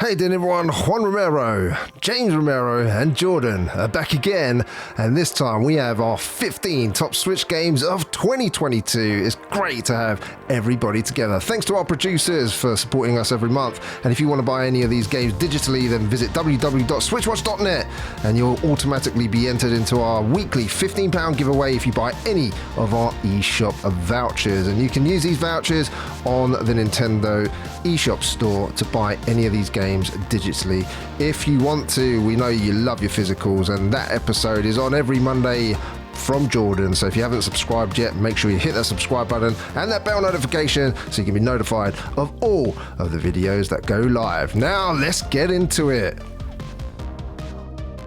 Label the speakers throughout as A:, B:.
A: Hey then everyone, Juan Romero, James Romero and Jordan are back again, and this time we have our 15 top Switch games of 2022. It's great to have everybody together. Thanks to our producers for supporting us every month, and if you want to buy any of these games digitally, then visit www.switchwatch.net and you'll automatically be entered into our weekly £15 giveaway if you buy any of our eShop vouchers, and you can use these vouchers on the Nintendo eShop store to buy any of these games digitally if you want to. We know you love your physicals, and that episode is on every Monday from Jordan, so if you haven't subscribed yet, make sure you hit that subscribe button and that bell notification so you can be notified of all of the videos that go live. Now let's get into it.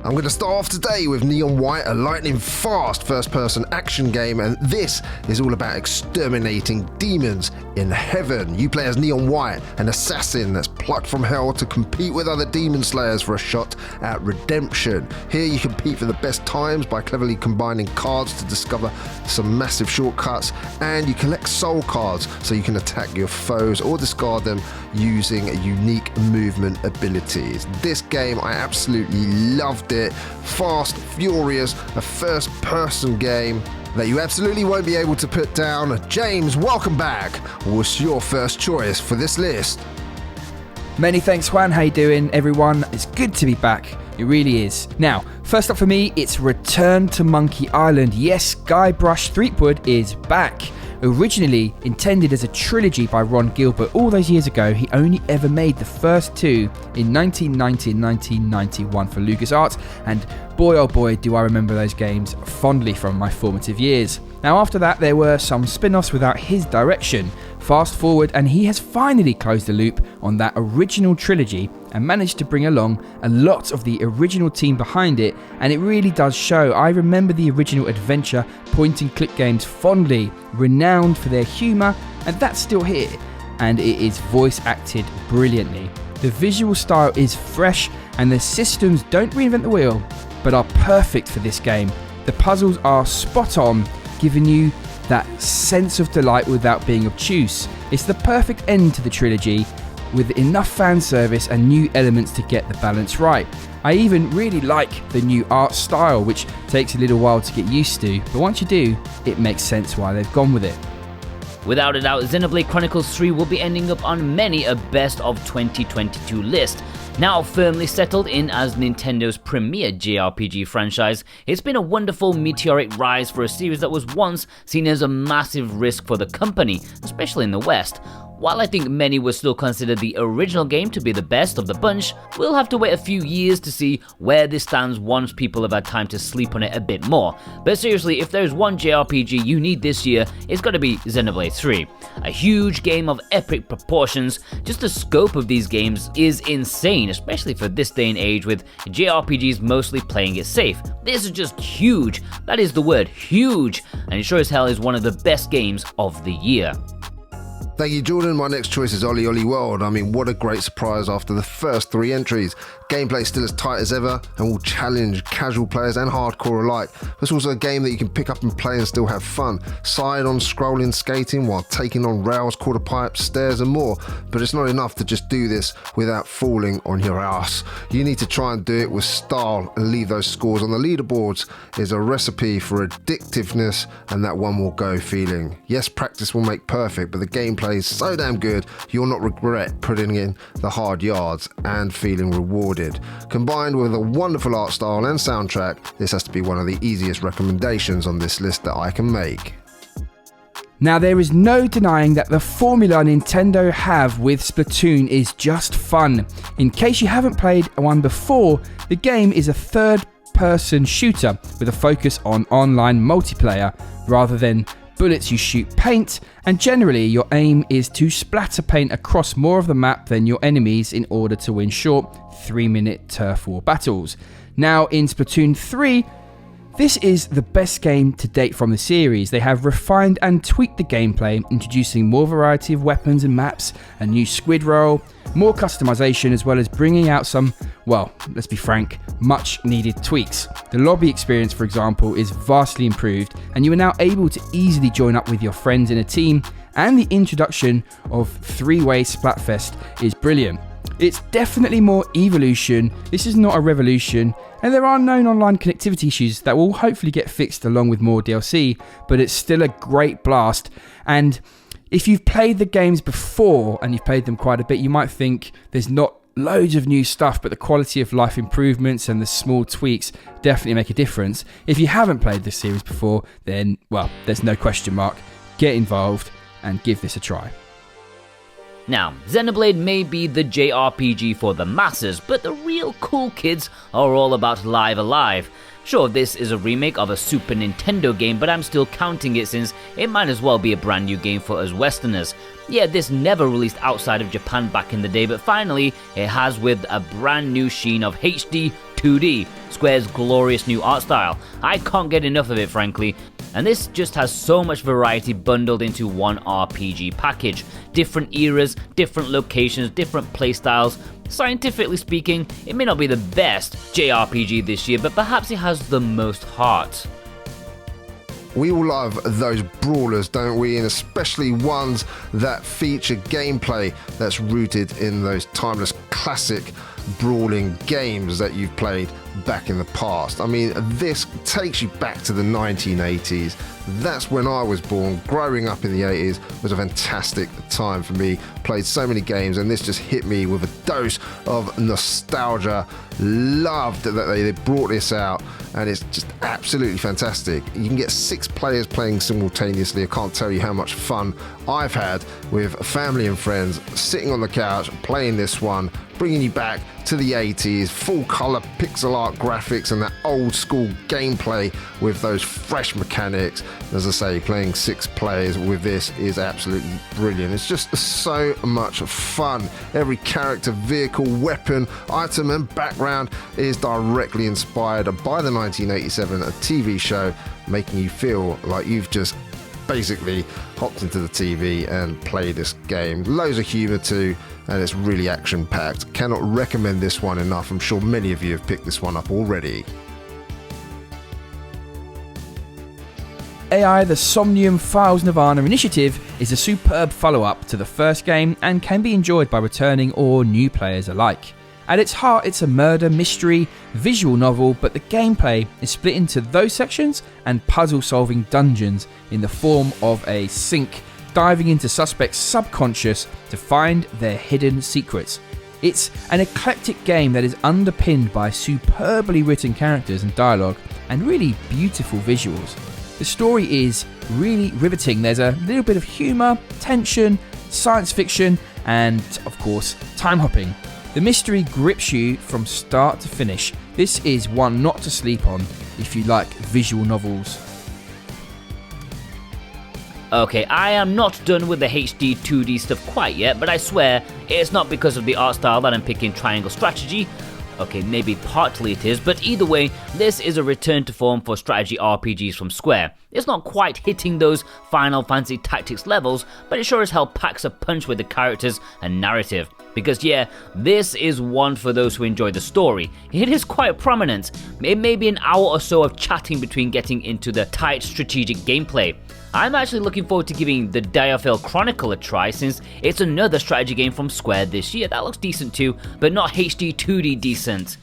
A: I'm going to start off today with Neon White, a lightning-fast first-person action game, and this is all about exterminating demons in heaven. You play as Neon White, an assassin that's plucked from hell to compete with other demon slayers for a shot at redemption. Here you compete for the best times by cleverly combining cards to discover some massive shortcuts, and you collect soul cards so you can attack your foes or discard them using unique movement abilities. This game, I absolutely loved it. Fast, furious, a first-person game that you absolutely won't be able to put down. James, welcome back. What's your first choice for this list?
B: Many thanks, Juan. How you doing, everyone? It's good to be back. It really is. Now, first up for me, it's Return to Monkey Island. Yes, Guybrush Threepwood is back. Originally intended as a trilogy by Ron Gilbert all those years ago, he only ever made the first two in 1990 and 1991 for LucasArts, and boy oh boy do I remember those games fondly from my formative years. Now after that there were some spin-offs without his direction. Fast forward and he has finally closed the loop on that original trilogy and managed to bring along a lot of the original team behind it, and it really does show. I remember the original adventure point and click games fondly, renowned for their humour, and that's still here, and it is voice acted brilliantly. The visual style is fresh and the systems don't reinvent the wheel but are perfect for this game. The puzzles are spot on, giving you that sense of delight without being obtuse. It's the perfect end to the trilogy with enough fan service and new elements to get the balance right. I even really like the new art style, which takes a little while to get used to, but once you do, it makes sense why they've gone with it.
C: Without a doubt, Xenoblade Chronicles 3 will be ending up on many a best of 2022 list. Now firmly settled in as Nintendo's premier JRPG franchise, it's been a wonderful meteoric rise for a series that was once seen as a massive risk for the company, especially in the West. While I think many would still consider the original game to be the best of the bunch, we'll have to wait a few years to see where this stands once people have had time to sleep on it a bit more. But seriously, if there's one JRPG you need this year, it's gotta be Xenoblade 3. A huge game of epic proportions. Just the scope of these games is insane, especially for this day and age with JRPGs mostly playing it safe. This is just huge. That is the word, huge. And it sure as hell is one of the best games of the year.
A: Thank you, Jordan. My next choice is Ollie Ollie World. I mean, what a great surprise after the first three entries. Gameplay still as tight as ever and will challenge casual players and hardcore alike. It's also a game that you can pick up and play and still have fun. Side-on scrolling skating while taking on rails, quarter pipes, stairs and more. But it's not enough to just do this without falling on your ass. You need to try and do it with style and leave those scores on the leaderboards. Is a recipe for addictiveness, and that one will go feeling. Yes, practice will make perfect, but the gameplay is so damn good you'll not regret putting in the hard yards and feeling rewarded. Combined with a wonderful art style and soundtrack, this has to be one of the easiest recommendations on this list that I can make.
B: Now there is no denying that the formula Nintendo have with Splatoon is just fun. In case you haven't played one before, the game is a third-person shooter with a focus on online multiplayer rather than bullets. You shoot paint, and generally your aim is to splatter paint across more of the map than your enemies in order to win short 3-minute turf war battles. Now in Splatoon 3, this is the best game to date from the series. They have refined and tweaked the gameplay, introducing more variety of weapons and maps, a new squid roll, more customization, as well as bringing out some, well, let's be frank, much needed tweaks. The lobby experience, for example, is vastly improved, and you are now able to easily join up with your friends in a team, and the introduction of three-way Splatfest is brilliant. It's definitely more evolution. This is not a revolution, and there are known online connectivity issues that will hopefully get fixed along with more DLC, but it's still a great blast. And if you've played the games before, and you've played them quite a bit, you might think there's not loads of new stuff, but the quality of life improvements and the small tweaks definitely make a difference. If you haven't played this series before, then, well, there's no question mark. Get involved and give this a try.
C: Now, Xenoblade may be the JRPG for the masses, but the real cool kids are all about Live Alive. Sure, this is a remake of a Super Nintendo game, but I'm still counting it since it might as well be a brand new game for us Westerners. Yeah, this never released outside of Japan back in the day, but finally it has with a brand new sheen of HD 2D, Square's glorious new art style. I can't get enough of it, frankly. And this just has so much variety bundled into one RPG package. Different eras, different locations, different playstyles. Scientifically speaking, it may not be the best JRPG this year, but perhaps it has the most heart.
A: We all love those brawlers, don't we? And especially ones that feature gameplay that's rooted in those timeless classic brawling games that you've played back in the past. I mean, this takes you back to the 1980s. That's when I was born. Growing up in the 80s was a fantastic time for me. Played so many games, and this just hit me with a dose of nostalgia. Loved that they brought this out, and it's just absolutely fantastic. You can get 6 players playing simultaneously. I can't tell you how much fun I've had with family and friends sitting on the couch playing this one, bringing you back to the 80s, full colour pixel art graphics and that old school gameplay with those fresh mechanics. As I say, playing 6 players with this is absolutely brilliant. It's just so much fun. Every character, vehicle, weapon, item and background is directly inspired by the 1987 TV show, making you feel like you've just basically hopped into the TV and played this game. Loads of humour too, and it's really action-packed. Cannot recommend this one enough. I'm sure many of you have picked this one up already.
B: AI The Somnium Files Nirvana Initiative is a superb follow-up to the first game and can be enjoyed by returning or new players alike. At its heart, it's a murder mystery visual novel, but the gameplay is split into those sections and puzzle-solving dungeons in the form of a sink, diving into suspects' subconscious to find their hidden secrets. It's an eclectic game that is underpinned by superbly written characters and dialogue and really beautiful visuals. The story is really riveting. There's a little bit of humour, tension, science fiction, and, of course, time hopping. The mystery grips you from start to finish. This is one not to sleep on if you like visual novels.
C: Okay, I am not done with the HD 2D stuff quite yet, but I swear it's not because of the art style that I'm picking Triangle Strategy. Okay, maybe partly it is, but either way, this is a return to form for strategy RPGs from Square. It's not quite hitting those Final Fantasy Tactics levels, but it sure as hell packs a punch with the characters and narrative. Because yeah, this is one for those who enjoy the story. It is quite prominent. It may be an hour or so of chatting between getting into the tight strategic gameplay. I'm actually looking forward to giving the Diaphil Chronicle a try, since it's another strategy game from Square this year. That looks decent too, but not HD 2D decent.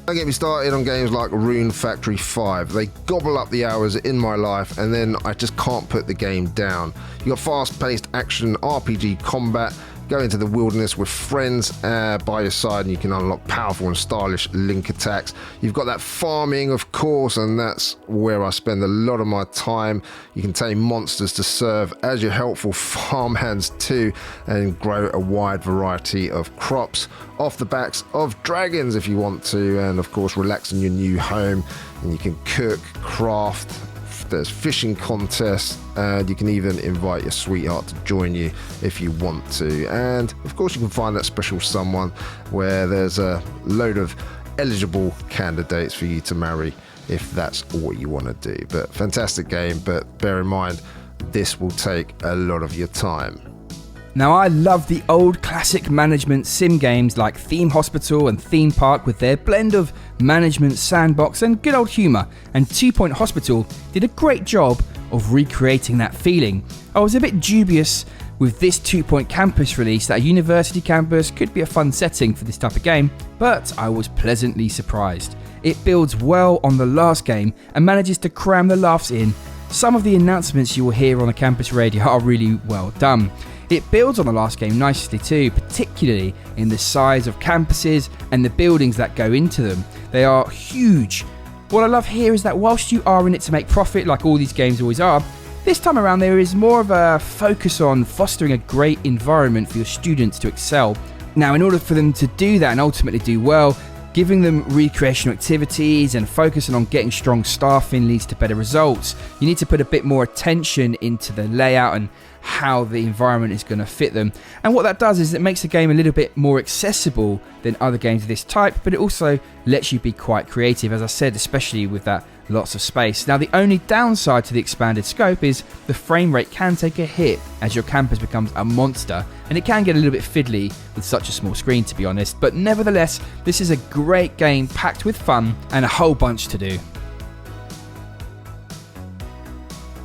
A: Don't get me started on games like Rune Factory 5. They gobble up the hours in my life, and then I just can't put the game down. You got fast-paced action RPG combat. Go into the wilderness with friends by your side, and you can unlock powerful and stylish link attacks. You've got that farming, of course, and that's where I spend a lot of my time. You can tame monsters to serve as your helpful farmhands too, and grow a wide variety of crops off the backs of dragons if you want to, and of course relax in your new home. And you can cook, craft. There's fishing contests, and you can even invite your sweetheart to join you if you want to. And of course you can find that special someone where there's a load of eligible candidates for you to marry if that's what you want to do. But fantastic game, but bear in mind this will take a lot of your time.
B: Now, I love the old classic management sim games like Theme Hospital and Theme Park with their blend of management sandbox and good old humour, and 2 Point Hospital did a great job of recreating that feeling. I was a bit dubious with this 2 Point Campus release that a university campus could be a fun setting for this type of game, but I was pleasantly surprised. It builds well on the last game and manages to cram the laughs in. Some of the announcements you will hear on the campus radio are really well done. It builds on the last game nicely too, particularly in the size of campuses and the buildings that go into them. They are huge. What I love here is that whilst you are in it to make profit, like all these games always are, this time around there is more of a focus on fostering a great environment for your students to excel. Now, in order for them to do that and ultimately do well, giving them recreational activities and focusing on getting strong staffing leads to better results. You need to put a bit more attention into the layout and how the environment is going to fit them. And what that does is it makes the game a little bit more accessible than other games of this type, but it also lets you be quite creative, as I said, especially with that lots of space. Now, the only downside to the expanded scope is the frame rate can take a hit as your campus becomes a monster, and it can get a little bit fiddly with such a small screen, to be honest. But nevertheless, this is a great game packed with fun and a whole bunch to do.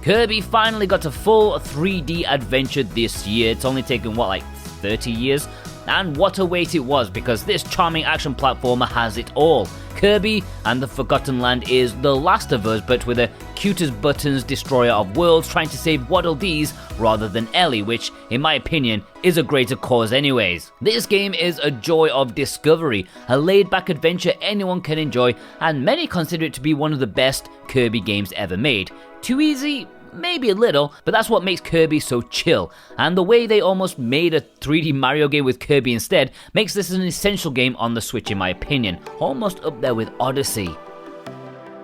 C: Kirby finally got a full 3D adventure this year. It's only taken, 30 years? And what a wait it was, because this charming action platformer has it all. Kirby and the Forgotten Land is The Last of Us, but with a cute-as-buttons destroyer of worlds trying to save Waddle Dees rather than Ellie, which, in my opinion, is a greater cause anyways. This game is a joy of discovery, a laid-back adventure anyone can enjoy, and many consider it to be one of the best Kirby games ever made. Too easy? Maybe a little, but that's what makes Kirby so chill, and the way they almost made a 3D Mario game with Kirby instead makes this an essential game on the Switch in my opinion, almost up there with Odyssey.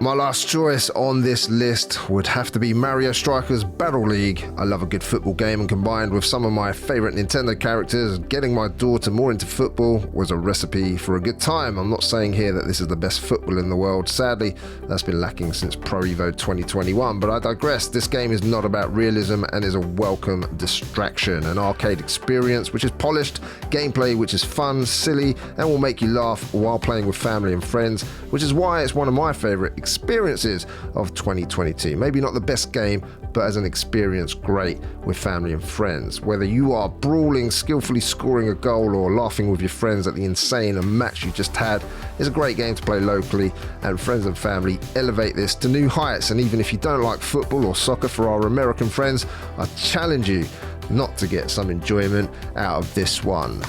A: My last choice on this list would have to be Mario Strikers Battle League. I love a good football game, and combined with some of my favourite Nintendo characters, getting my daughter more into football was a recipe for a good time. I'm not saying here that this is the best football in the world. Sadly, that's been lacking since Pro Evo 2021, but I digress. This game is not about realism and is a welcome distraction. An arcade experience which is polished, gameplay which is fun, silly, and will make you laugh while playing with family and friends, which is why it's one of my favourite experiences of 2022. Maybe not the best game, but as an experience, great with family and friends. Whether you are brawling, skillfully scoring a goal, or laughing with your friends at the insane match you just had, it's a great game to play locally, and friends and family elevate this to new heights. And even if you don't like football or soccer, for our American friends, I challenge you not to get some enjoyment out of this one.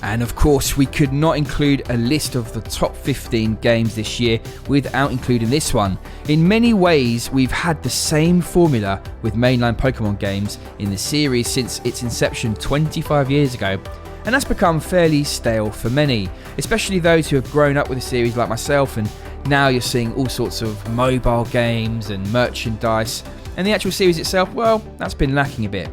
B: And of course, we could not include a list of the top 15 games this year without including this one. In many ways, we've had the same formula with mainline Pokemon games in the series since its inception 25 years ago, and that's become fairly stale for many, especially those who have grown up with the series like myself, and now you're seeing all sorts of mobile games and merchandise, and the actual series itself, well, that's been lacking a bit.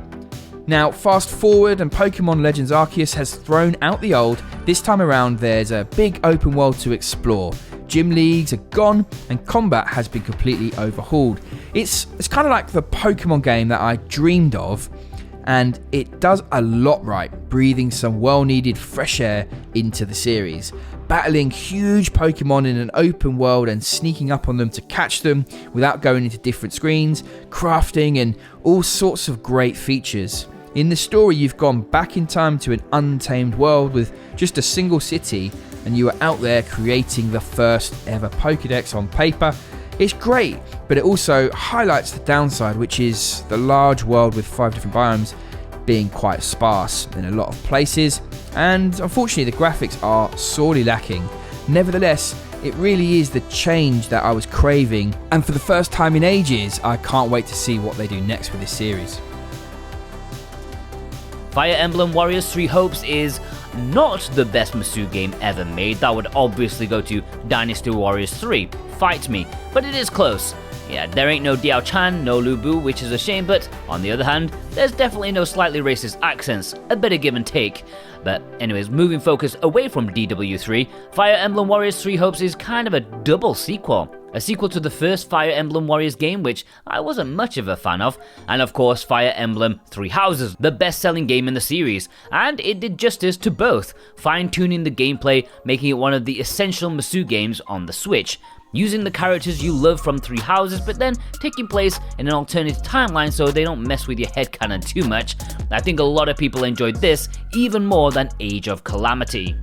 B: Now, fast forward and Pokemon Legends Arceus has thrown out the old. This time around there's a big open world to explore. Gym leagues are gone and combat has been completely overhauled. It's kind of like the Pokemon game that I dreamed of, and it does a lot right, breathing some well-needed fresh air into the series. Battling huge Pokemon in an open world and sneaking up on them to catch them without going into different screens, crafting, and all sorts of great features. In the story, you've gone back in time to an untamed world with just a single city, and you are out there creating the first ever Pokédex on paper. It's great, but it also highlights the downside, which is the large world with 5 different biomes being quite sparse in a lot of places, and unfortunately the graphics are sorely lacking. Nevertheless, it really is the change that I was craving, and for the first time in ages, I can't wait to see what they do next with this series.
C: Fire Emblem Warriors 3 Hopes is not the best Masu game ever made. That would obviously go to Dynasty Warriors 3, Fight Me, but it is close. Yeah, there ain't no Diao Chan, no Lu Bu, which is a shame, but on the other hand, there's definitely no slightly racist accents, a bit of give and take. But anyways, moving focus away from DW3, Fire Emblem Warriors 3 Hopes is kind of a double sequel. A sequel to the first Fire Emblem Warriors game, which I wasn't much of a fan of, and of course Fire Emblem Three Houses, the best-selling game in the series, and it did justice to both, fine-tuning the gameplay, making it one of the essential Masu games on the Switch. using the characters you love from Three Houses, but then taking place in an alternate timeline so they don't mess with your headcanon too much. I think a lot of people enjoyed this even more than Age of Calamity.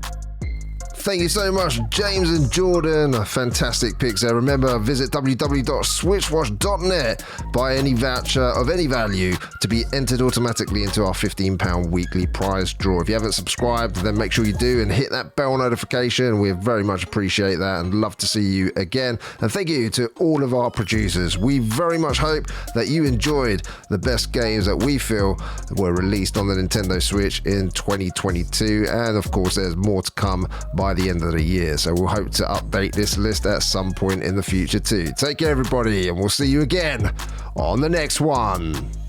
A: Thank you so much, James and Jordan. Fantastic picks there. Remember, visit www.switchwatch.net. Buy any voucher of any value to be entered automatically into our £15 weekly prize draw. If you haven't subscribed, then make sure you do and hit that bell notification. We very much appreciate that and love to see you again. And thank you to all of our producers. We very much hope that you enjoyed the best games that we feel were released on the Nintendo Switch in 2022. And of course, there's more to come by the end of the year, so we'll hope to update this list at some point in the future too. Take care everybody, and we'll see you again on the next one.